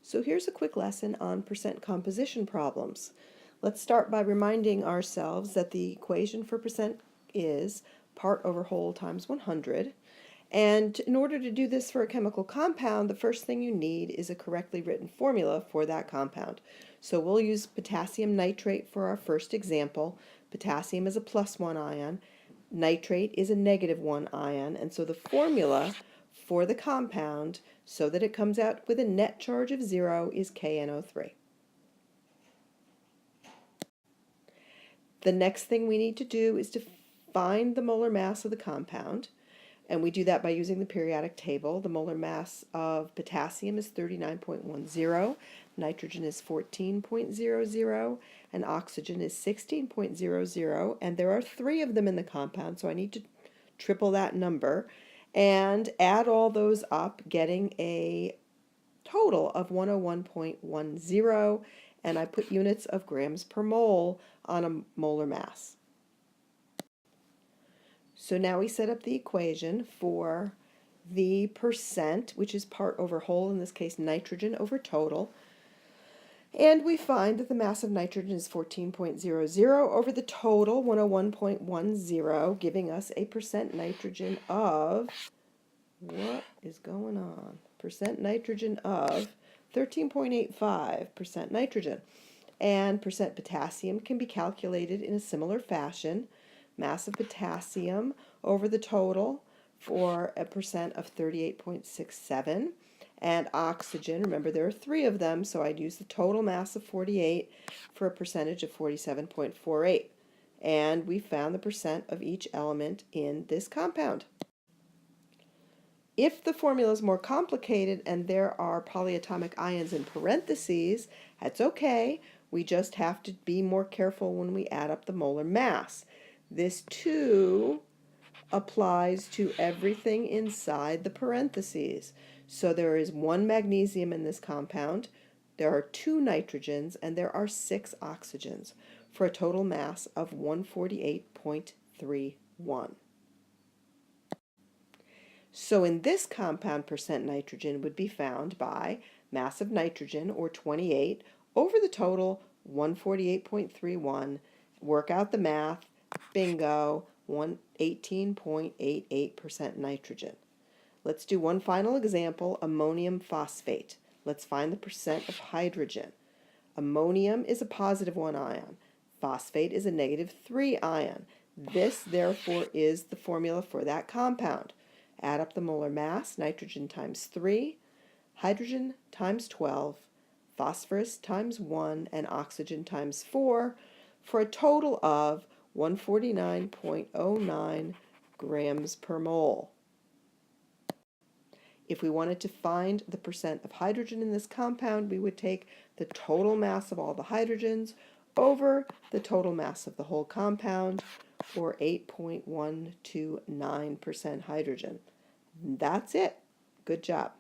So here's a quick lesson on percent composition problems. Let's start by reminding ourselves that the equation for percent is part over whole times 100. And in order to do this for a chemical compound, the first thing you need is a correctly written formula for that compound. So we'll use potassium nitrate for our first example. Potassium is a +1 ion, nitrate is a -1 ion, and so the formula for the compound, so that it comes out with a net charge of 0, is KNO3. The next thing we need to do is to find the molar mass of the compound, and we do that by using the periodic table. The molar mass of potassium is 39.10, nitrogen is 14.00, and oxygen is 16.00, and there are 3 of them in the compound, so I need to triple that number and add all those up, getting a total of 101.10, and I put units of grams per mole on a molar mass. So now we set up the equation for the percent, which is part over whole, in this case nitrogen over total. And we find that the mass of nitrogen is 14.00 over the total, 101.10, giving us a percent nitrogen of, what is going on? Percent nitrogen of 13.85% nitrogen. And percent potassium can be calculated in a similar fashion. Mass of potassium over the total for a percent of 38.67. And oxygen, remember there are 3 of them, so I'd use the total mass of 48 for a percentage of 47.48. And we found the percent of each element in this compound. If the formula is more complicated and there are polyatomic ions in parentheses, that's okay. We just have to be more careful when we add up the molar mass. This too applies to everything inside the parentheses. So there is 1 magnesium in this compound, there are 2 nitrogens, and there are 6 oxygens, for a total mass of 148.31. So in this compound, percent nitrogen would be found by mass of nitrogen, or 28, over the total, 148.31. Work out the math. Bingo, 18.88% nitrogen. Let's do one final example, ammonium phosphate. Let's find the percent of hydrogen. Ammonium is a +1 ion. Phosphate is a -3 ion. This, therefore, is the formula for that compound. Add up the molar mass, nitrogen times 3, hydrogen times 12, phosphorus times 1, and oxygen times 4, for a total of 149.09 grams per mole. If we wanted to find the percent of hydrogen in this compound, we would take the total mass of all the hydrogens over the total mass of the whole compound, or 8.129% hydrogen. That's it. Good job.